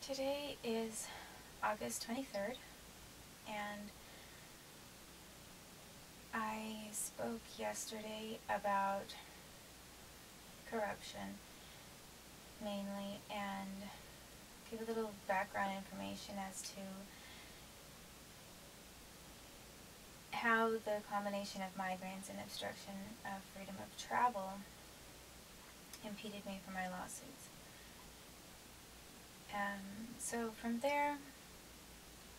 Today is August 23rd, and I spoke yesterday about corruption mainly, and give a little background information as to how the combination of migraines and obstruction of freedom of travel impeded me from my lawsuits. So from there,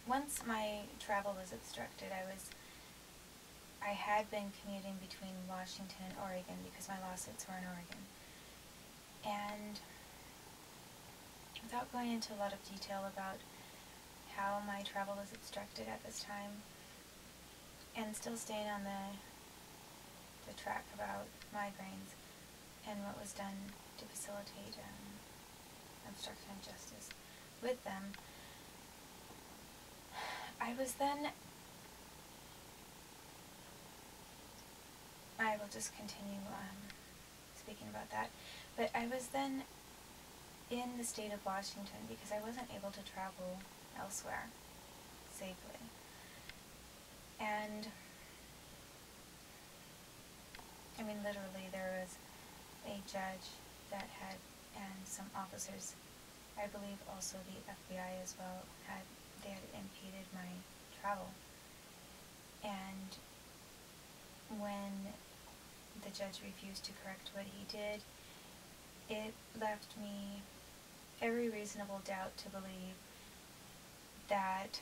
once my travel was obstructed, I had been commuting between Washington and Oregon because my lawsuits were in Oregon. And without going into a lot of detail about how my travel was obstructed at this time, and still staying on the track about migraines and what was done to facilitate obstruction of justice with them, I will just continue speaking about that, but I was then in the state of Washington because I wasn't able to travel elsewhere safely. And I mean, literally, there was a judge that had, and some officers, I believe also the FBI as well, they had impeded my travel. And when the judge refused to correct what he did, it left me every reasonable doubt to believe that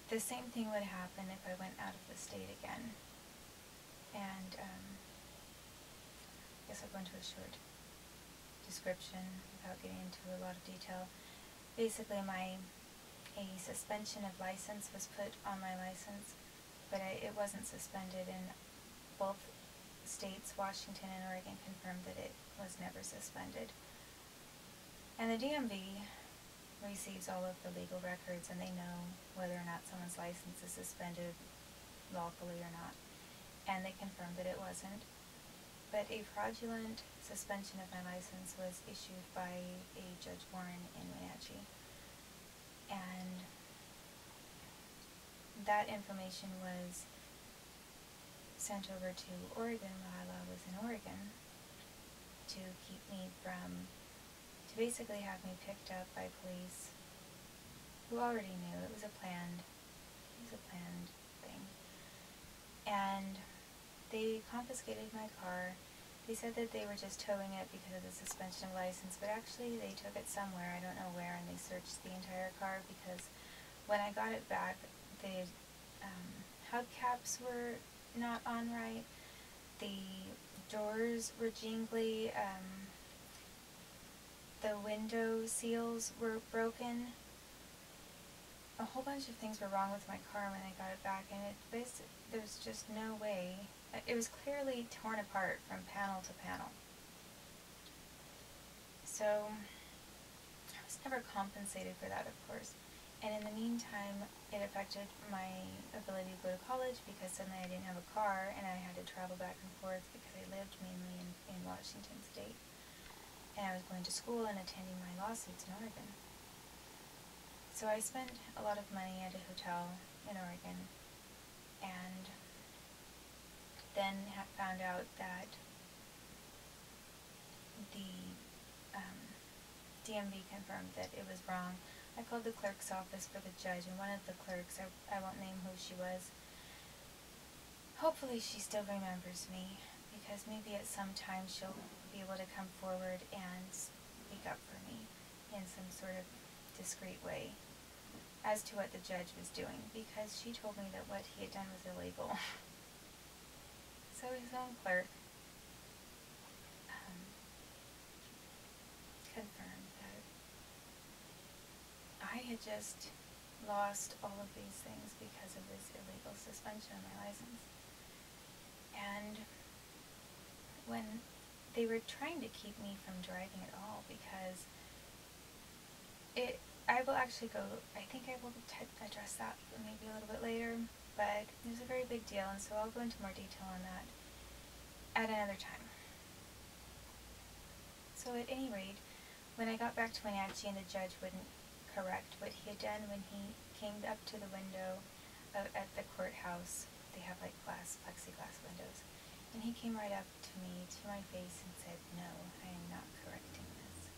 the same thing would happen if I went out of the state again. And I guess I'll go into a short description without getting into a lot of detail. Basically, a suspension of license was put on my license, but it wasn't suspended, and both states, Washington and Oregon, confirmed that it was never suspended. And the DMV receives all of the legal records, and they know whether or not someone's license is suspended lawfully or not, and they confirmed that it wasn't. But a fraudulent suspension of my license was issued by a Judge Warren in Wenatchee, and that information was sent over to Oregon while I was in Oregon to keep me from, to basically have me picked up by police who already knew it was a planned thing. And they confiscated my car. They said that they were just towing it because of the suspension of license, but actually they took it somewhere, I don't know where, and they searched the entire car because when I got it back, the hubcaps were not on right, the doors were jingly, the window seals were broken. A whole bunch of things were wrong with my car when I got it back, and there's just no way. It was clearly torn apart from panel to panel. So I was never compensated for that, of course. And in the meantime, it affected my ability to go to college because suddenly I didn't have a car and I had to travel back and forth because I lived mainly in Washington State. And I was going to school and attending my lawsuits in Oregon. So I spent a lot of money at a hotel in Oregon, and then found out that the DMV confirmed that it was wrong. I called the clerk's office for the judge, and one of the clerks, I won't name who she was, hopefully she still remembers me, because maybe at some time she'll be able to come forward and speak up for me in some sort of discreet way as to what the judge was doing, because she told me that what he had done was illegal. So his own clerk confirmed that I had just lost all of these things because of this illegal suspension of my license. And when they were trying to keep me from driving at all, because I will actually I think I will address that maybe a little bit later, but it was a very big deal, and so I'll go into more detail on that at another time. So at any rate, when I got back to Wenatchee and the judge wouldn't correct what he had done when he came up to the window at the courthouse, they have like plexiglass windows, and he came right up to me, to my face, and said, "No, I am not correcting this."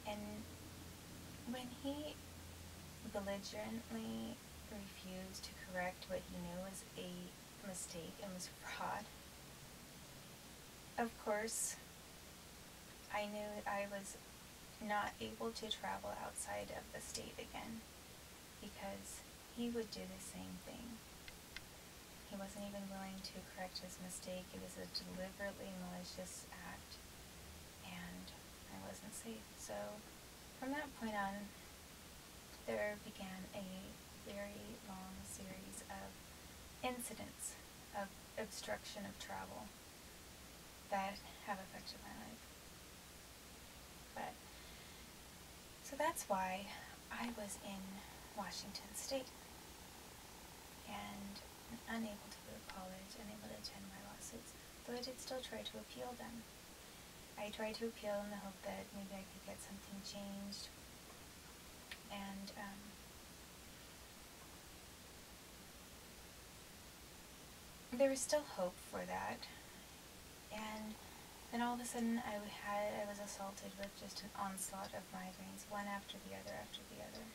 And when he belligerently refused to correct what he knew was a mistake and was fraud, of course, I knew I was not able to travel outside of the state again, because he would do the same thing. He wasn't even willing to correct his mistake. It was a deliberately malicious act, and I wasn't safe. So from that point on, there began a very long series of incidents of obstruction of travel that have affected my life. But so that's why I was in Washington State and unable to go to college, unable to attend my lawsuits, though I did still try to appeal them. I tried to appeal in the hope that maybe I could get something changed, and there was still hope for that. And then all of a sudden I was assaulted with just an onslaught of migraines, one after the other after the other.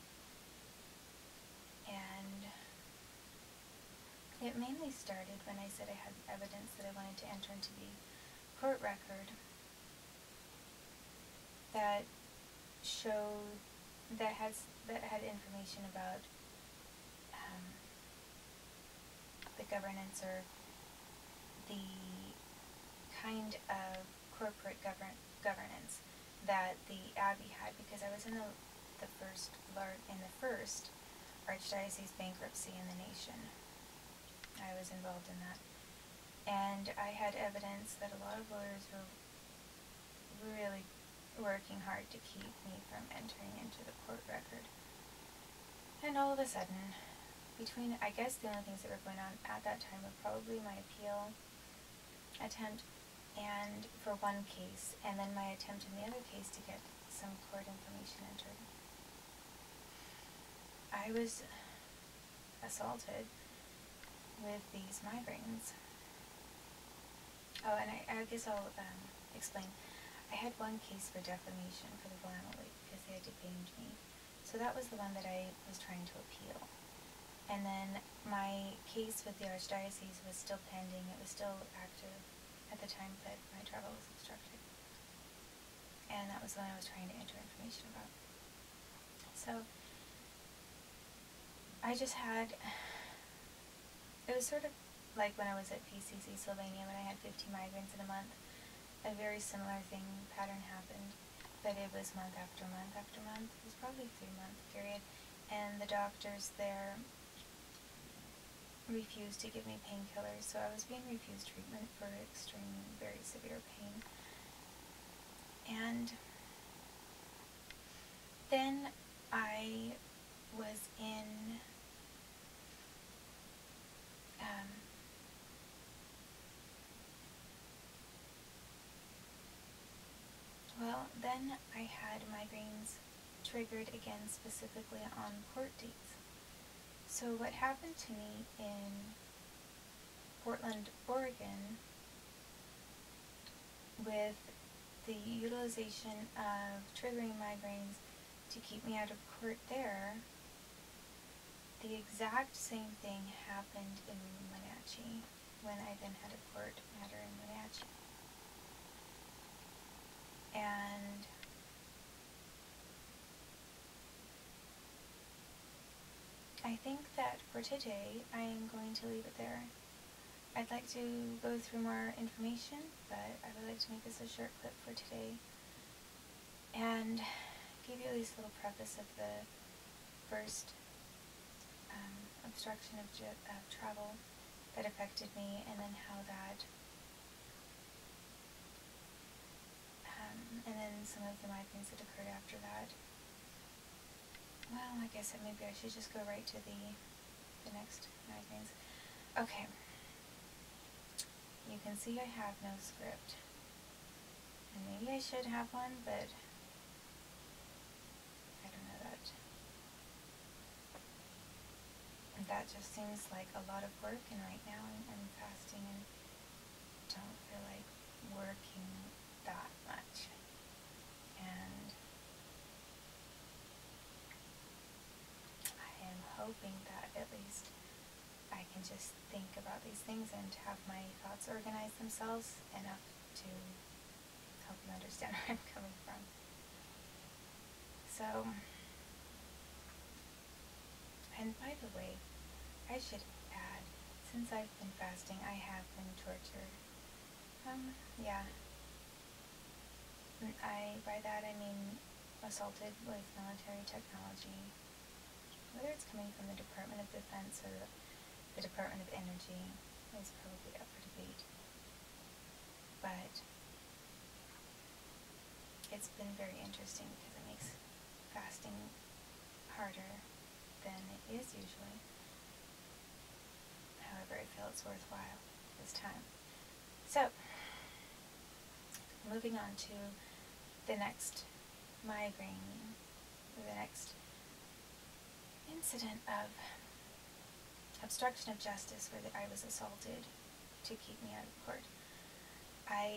And it mainly started when I said I had evidence that I wanted to enter into the court record that showed, that had information about the governance, or the kind of corporate governance that the Abbey had, because I was in the first archdiocese bankruptcy in the nation. I was involved in that, and I had evidence that a lot of lawyers were really working hard to keep me from entering into the court record. And all of a sudden, I guess the only things that were going on at that time were probably my appeal attempt and for one case, and then my attempt in the other case to get some court information entered. I was assaulted with these migraines. Oh, and I guess I'll explain. I had one case for defamation for the family because they had defamed me. So that was the one that I was trying to appeal. And then my case with the archdiocese was still pending. It was still active at the time that my travel was obstructed. And that was the one I was trying to enter information about. So I just had, it was sort of like when I was at PCC Sylvania when I had 15 migraines in a month. A very similar pattern happened, but it was month after month after month. It was probably a 3-month period, and the doctors there refused to give me painkillers, so I was being refused treatment for extreme, very severe pain. And then I was in then I had migraines triggered again specifically on court dates. So what happened to me in Portland, Oregon, with the utilization of triggering migraines to keep me out of court there, the exact same thing happened in Wenatchee when I then had a court matter in Wenatchee. And I think that for today, I am going to leave it there. I'd like to go through more information, but I would like to make this a short clip for today and give you at least a little preface of the first obstruction of travel that affected me, and then how that, and then some of the migraines that occurred after that. Well, I guess that maybe I should just go right to the next migraines. Okay. You can see I have no script. And maybe I should have one, but that just seems like a lot of work, and right now I'm fasting and don't feel like working that much. And I am hoping that at least I can just think about these things and have my thoughts organize themselves enough to help you understand where I'm coming from. So, and by the way, I should add, since I've been fasting, I have been tortured. Yeah. By that I mean assaulted with military technology, whether it's coming from the Department of Defense or the Department of Energy is probably up for debate. But it's been very interesting because it makes fasting harder than it is usually. However, I feel it's worthwhile this time. So, moving on to the next migraine, the next incident of obstruction of justice where I was assaulted to keep me out of court. I